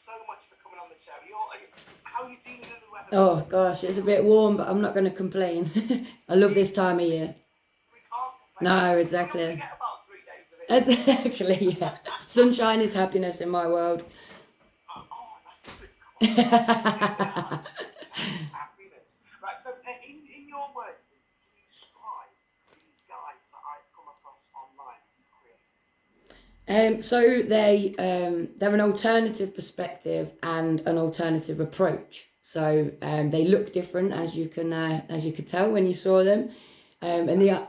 so much for coming on the show. How are you dealing with the weather? Oh gosh, it's a bit warm, but I'm not going to complain. I love this time of year. We can't complain. No, We exactly. only get about 3 days of it. Exactly, yeah. Sunshine is happiness in my world. Oh, that's a good call. Happiness. Right, so in your words, can you describe these guides that I've come across online that you create? So they're an alternative perspective and an alternative approach. So they look different, as you could tell when you saw them. And so vibrant.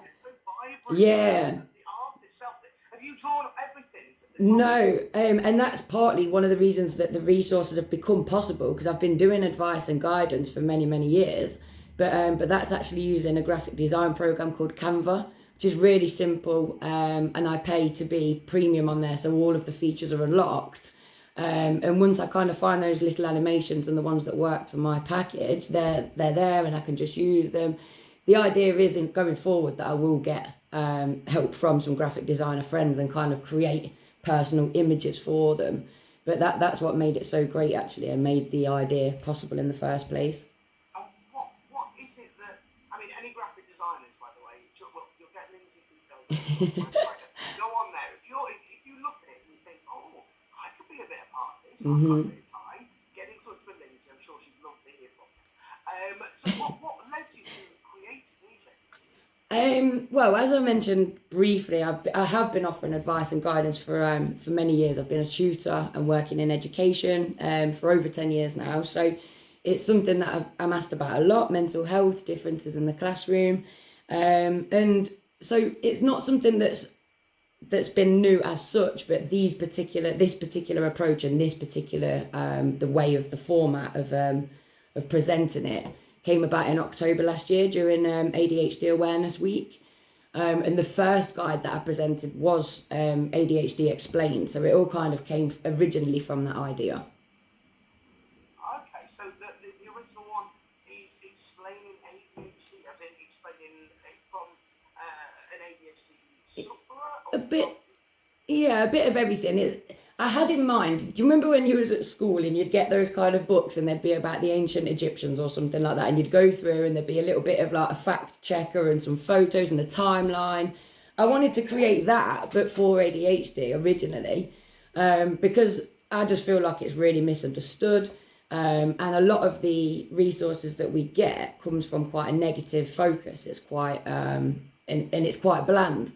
yeah. The art itself. Have you drawn everything? No, and that's partly one of the reasons that the resources have become possible, because I've been doing advice and guidance for many, many years. But that's actually using a graphic design program called Canva, which is really simple, and I pay to be premium on there, so all of the features are unlocked. And once I kind of find those little animations and the ones that work for my package, they're there and I can just use them. The idea is in going forward that I will get help from some graphic designer friends and kind of create personal images for them. But that's what made it so great, actually, and made the idea possible in the first place. What is it that, I mean, any graphic designers, by the way, you'll get Lindsay's details. Go on there. If you look at it and you think, oh, I could be a bit a part of this, I've got a bit of time, get in touch with Lindsay. I'm sure she'd love to hear from you. So what led you to creating these things? Well, as I mentioned briefly, I have been offering advice and guidance for many years. I've been a tutor and working in education for over 10 years now. So it's something that I'm asked about a lot: mental health, differences in the classroom, and so it's not something that's been new as such. But this particular approach and this particular the way of the format of presenting it came about in October last year during ADHD Awareness Week. And the first guide that I presented was ADHD Explained. So it all kind of came originally from that idea. Okay, so the original one is explaining ADHD, as in explaining it from an ADHD sufferer? A bit of everything. I had in mind, do you remember when you was at school and you'd get those kind of books and they'd be about the ancient Egyptians or something like that, and you'd go through and there'd be a little bit of like a fact checker and some photos and a timeline? I wanted to create that, but for ADHD originally, because I just feel like it's really misunderstood. And a lot of the resources that we get comes from quite a negative focus. It's quite, and it's quite bland.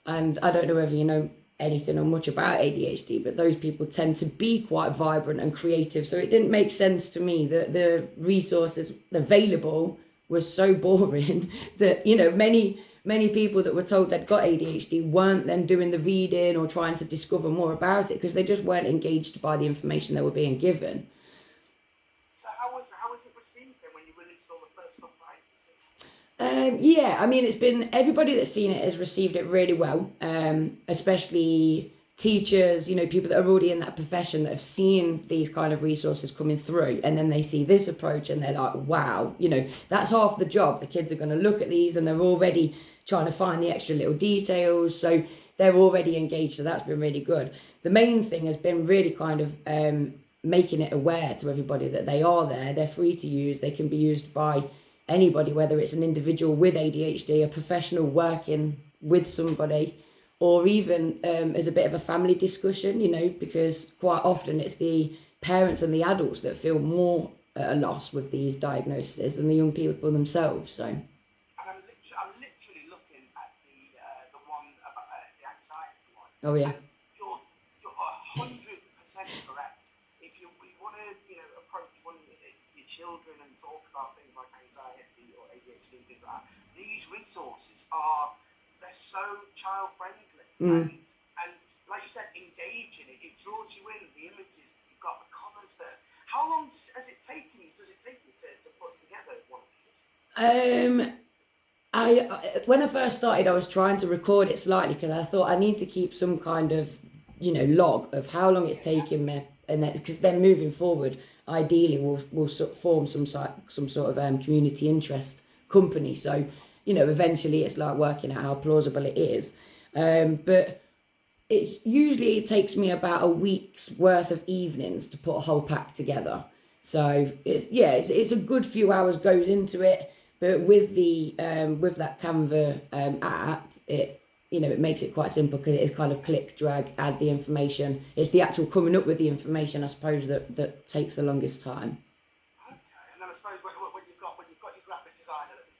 And I don't know whether you know anything or much about ADHD, but those people tend to be quite vibrant and creative. So it didn't make sense to me that the resources available were so boring that, you know, many people that were told they'd got ADHD weren't then doing the reading or trying to discover more about it because they just weren't engaged by the information they were being given. So how was it received then when you released all the first stuff, right? Yeah, I mean, it's been, everybody that's seen it has received it really well, especially teachers, you know, people that are already in that profession that have seen these kind of resources coming through, and then they see this approach and they're like, wow, you know, that's half the job. The kids are going to look at these and they're already trying to find the extra little details, so they're already engaged, so that's been really good. The main thing has been really kind of making it aware to everybody that they are there, they're free to use, they can be used by anybody, whether it's an individual with ADHD, a professional working with somebody, or even as a bit of a family discussion, you know, because quite often it's the parents and the adults that feel more at a loss with these diagnoses than the young people themselves. So. And I'm literally looking at the one about the anxiety one. Oh yeah. And you're 100% correct. If you want to, you know, approach one of your children and talk about things like anxiety or ADHD, things like that, these resources they're so child friendly. And like you said, engaging it draws you in, the images, you've got the colours there. How long does it take you to put together one of these? When I first started, I was trying to record it slightly because I thought I need to keep some kind of, you know, log of how long it's taken me, and then because then moving forward, ideally we'll sort of form some sort of community interest company. So, you know, eventually it's like working out how plausible it is. But it takes me about a week's worth of evenings to put a whole pack together. So it's a good few hours goes into it. But with the with that Canva app, it makes it quite simple because it's kind of click, drag, add the information. It's the actual coming up with the information, I suppose, that takes the longest time. Okay, and then I suppose when you've got your graphic designer that you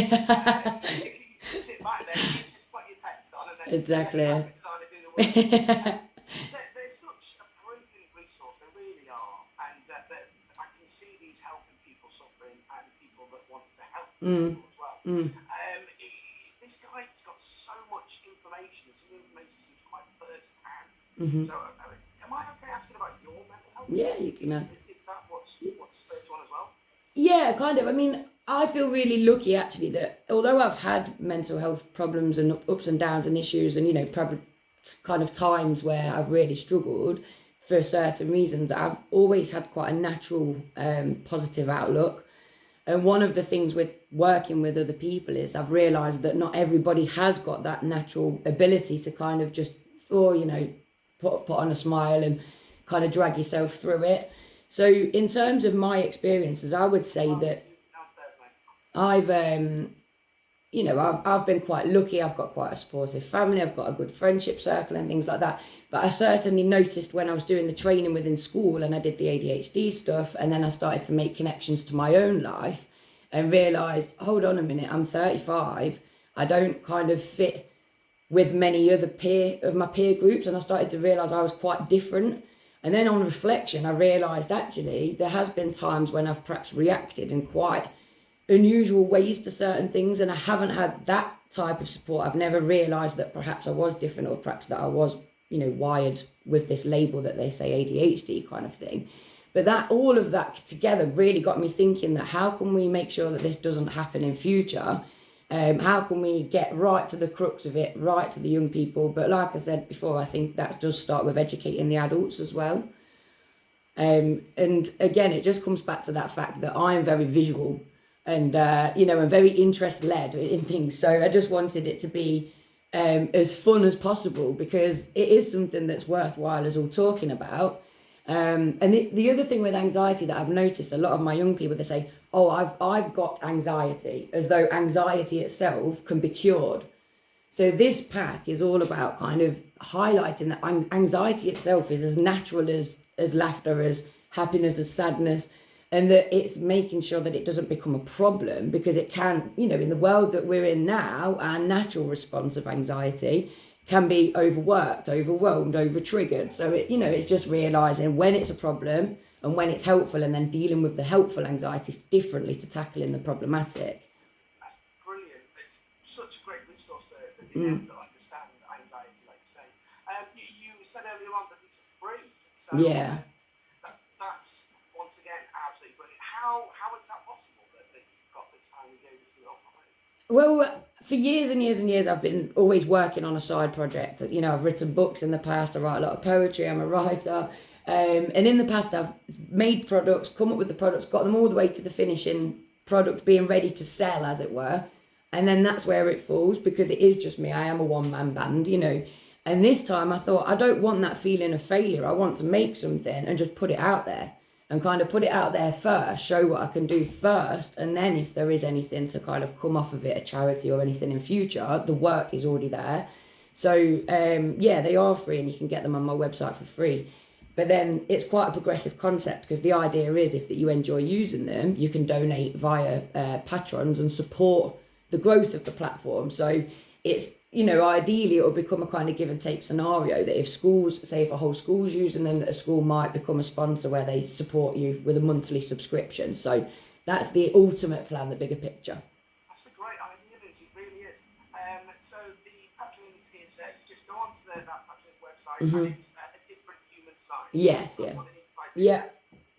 can sit back there, you just put your text on, and then exactly. Let the graphic designer do the work. They're such a brilliant resource, they really are, and I can see these helping people suffering and people that want to help people as well. This guide's got so much information, and some of the information seems quite first hand. So, am I okay asking about your mental health? Yeah, you can. Is that what's spurred you on as well? Yeah, kind of. I mean, I feel really lucky actually that although I've had mental health problems and ups and downs and issues, and probably kind of times where I've really struggled for certain reasons, I've always had quite a natural positive outlook. And one of the things with working with other people is I've realised that not everybody has got that natural ability to kind of just, put on a smile and kind of drag yourself through it. So in terms of my experiences, I would say that I've been quite lucky. I've got quite a supportive family. I've got a good friendship circle and things like that. But I certainly noticed when I was doing the training within school and I did the ADHD stuff, and then I started to make connections to my own life and realised, hold on a minute, I'm 35. I don't kind of fit with many other my peer groups, and I started to realise I was quite different. And then on reflection, I realised actually there has been times when I've perhaps reacted in quite unusual ways to certain things, and I haven't had that type of support. I've never realised that perhaps I was different, or perhaps that I was wired with this label that they say ADHD kind of thing. But that all of that together really got me thinking that how can we make sure that this doesn't happen in future? How can we get right to the crux of it, right to the young people? But like I said before, I think that does start with educating the adults as well. And again, it just comes back to that fact that I am very visual and, I'm very interest-led in things. So I just wanted it to be as fun as possible, because it is something that's worthwhile us all talking about. And the other thing with anxiety that I've noticed, a lot of my young people, they say, oh, I've got anxiety, as though anxiety itself can be cured. So this pack is all about kind of highlighting that anxiety itself is as natural as laughter, as happiness, as sadness, and that it's making sure that it doesn't become a problem, because it can, in the world that we're in now, our natural response of anxiety can be overworked, overwhelmed, over-triggered. So, it's just realising when it's a problem and when it's helpful, and then dealing with the helpful anxieties differently to tackling the problematic. That's brilliant. It's such a great resource to be able to understand anxiety, like you say. You said earlier on that it's free. So yeah. That's, once again, absolutely brilliant. How is that possible that you've got this time to go to operate? Well, for years and years and years, I've been always working on a side project. I've written books in the past. I write a lot of poetry. I'm a writer. And in the past, I've made products, come up with the products, got them all the way to the finishing product being ready to sell, as it were. And then that's where it falls, because it is just me. I am a one-man band, And this time I thought, I don't want that feeling of failure. I want to make something and just put it out there, and kind of put it out there first, show what I can do first. And then if there is anything to kind of come off of it, a charity or anything in future, the work is already there. So, they are free, and you can get them on my website for free. But then it's quite a progressive concept, because the idea is if that you enjoy using them, you can donate via patrons and support the growth of the platform. So it's, ideally it will become a kind of give and take scenario, that if schools, say if a whole school's using them, that a school might become a sponsor where they support you with a monthly subscription. So that's the ultimate plan, the bigger picture. That's a great idea, it really is. So the patrons is, you just go onto that patrons website, and it's a different human site. Yes,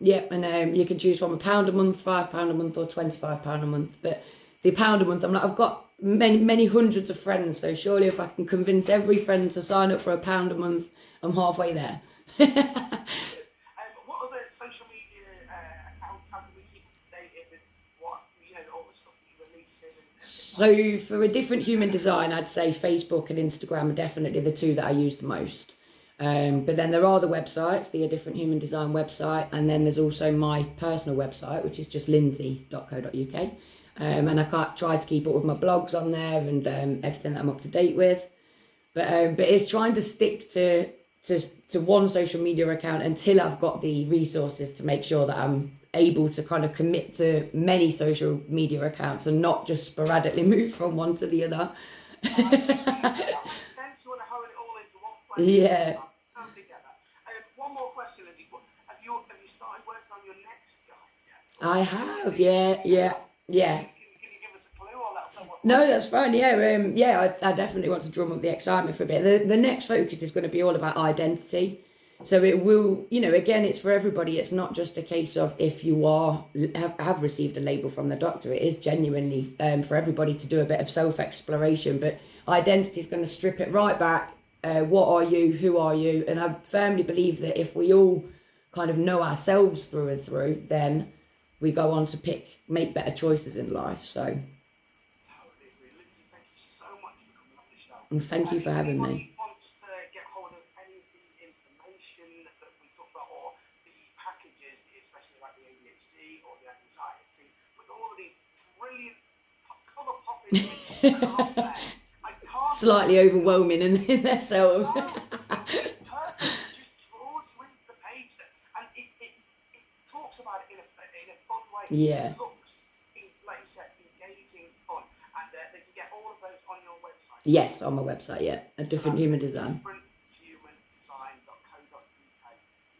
yeah, and you can choose from £1 a month, £5 a month, or £25 a month. But the £1 a month, I've got many hundreds of friends, so surely if I can convince every friend to sign up for £1 a month, I'm halfway there. What other social media accounts have we keep up to date with what all the stuff that you release So for a different human design, I'd say Facebook and Instagram are definitely the two that I use the most. But then there are the websites, the A Different Human Design website, and then there's also my personal website, which is just lindsay.co.uk. And I try to keep up with my blogs on there and everything that I'm up to date with. But it's trying to stick to one social media account until I've got the resources to make sure that I'm able to kind of commit to many social media accounts and not just sporadically move from one to the other. That makes sense. You want to hold it all into one place. Yeah. I totally get that. One more question, Lindsay. Have you started working on your next guide yet? I have, yeah. Can you give us a clue or let us know what? No, that's fine. Yeah, I definitely want to drum up the excitement for a bit. The next focus is going to be all about identity. So it will, again, it's for everybody. It's not just a case of if you have received a label from the doctor. It is genuinely for everybody to do a bit of self-exploration. But identity is going to strip it right back. What are you? Who are you? And I firmly believe that if we all kind of know ourselves through and through, then we go on to make better choices in life. So. Totally agree. Lindsay, thank you so much for coming on the show. And thank you for having me. Wants to get hold of any of the information that we talked about, or the packages, especially like the ADHD or the anxiety, with all of these brilliant colour popping things that are on there. I can't. Slightly overwhelming in themselves. No, it's perfect. It just draws you into the page, and it talks about it in a fun way. Yeah. It looks, like you said, engaging, fun, and they can get all of those on your website. Yes, on my website, yeah. A Different Human Design. Differenthumandesign.co.uk.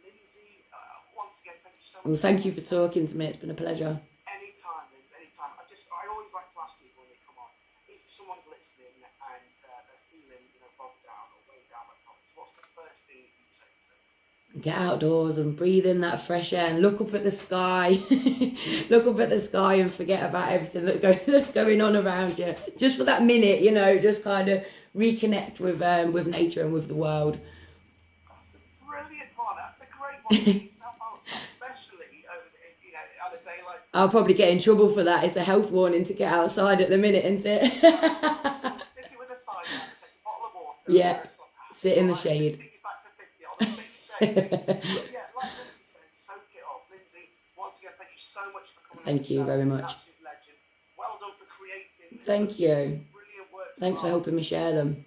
Lindsay, once again, thank you so much. Well, thank you for talking to me. It's been a pleasure. Anytime, Lindsay, anytime. I always like to ask people when they come on, if someone's listening and they're feeling, bogged down or weighed down by problems, what's the first thing you say to them? Get outdoors and breathe in that fresh air and look up at the sky. Look up at the sky and forget about everything that's going on around you. Just for that minute, just kind of reconnect with nature and with the world. That's a brilliant one. That's a great one. Especially on a day like. I'll probably get in trouble for that. It's a health warning to get outside at the minute, isn't it? Stick it with a side and take a bottle of water. Yeah. Sit in the shade. Take it back to 50 on the shade. Yeah, like Lindsay says, soak it up. Lindsay, once again, thank you so much for coming. Thank you very much. Absolute legend. Well done for creating. Thank you. Brilliant work. Thanks for helping me share them.